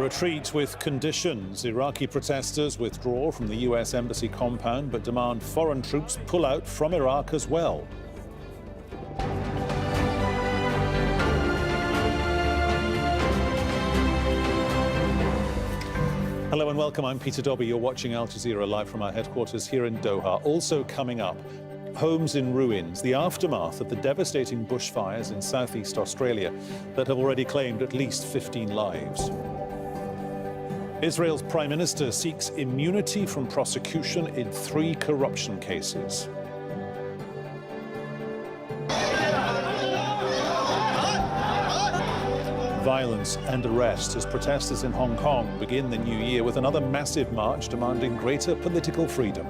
retreat with conditions. Iraqi protesters withdraw from the US embassy compound but demand foreign troops pull out from Iraq as well. Hello and welcome. I'm Peter Dobbie. You're watching Al Jazeera live from our headquarters here in Doha. Also coming up, homes in ruins, the aftermath of the devastating bushfires in southeast Australia that have already claimed at least 15 lives. Israel's Prime Minister seeks immunity from prosecution in 3 corruption cases. Violence and arrest as protesters in Hong Kong begin the new year with another massive march demanding greater political freedom.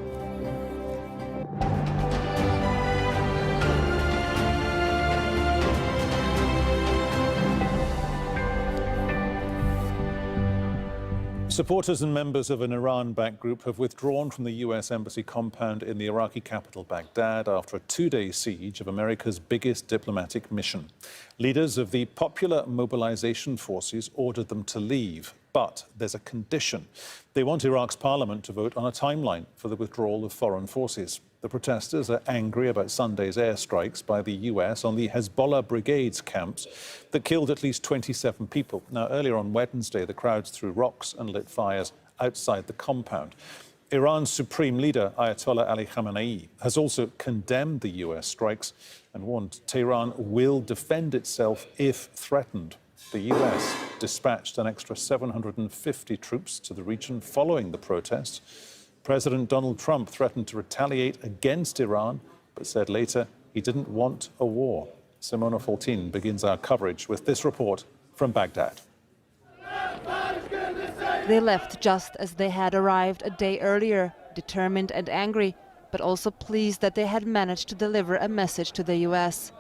Supporters and members of an Iran-backed group have withdrawn from the US embassy compound in the Iraqi capital, Baghdad, after a 2-day siege of America's biggest diplomatic mission. Leaders of the Popular Mobilization Forces ordered them to leave, but there's a condition. They want Iraq's parliament to vote on a timeline for the withdrawal of foreign forces. The protesters are angry about Sunday's airstrikes by the US on the Hezbollah brigade's camps that killed at least 27 people. Now, earlier on Wednesday, the crowds threw rocks and lit fires outside the compound. Iran's supreme leader, Ayatollah Ali Khamenei, has also condemned the US strikes and warned Tehran will defend itself if threatened. The US dispatched an extra 750 troops to the region following the protests. President Donald Trump threatened to retaliate against Iran, but said later he didn't want a war. Simona Faltin begins our coverage with this report from Baghdad. They left just as they had arrived a day earlier, determined and angry, but also pleased that they had managed to deliver a message to the US.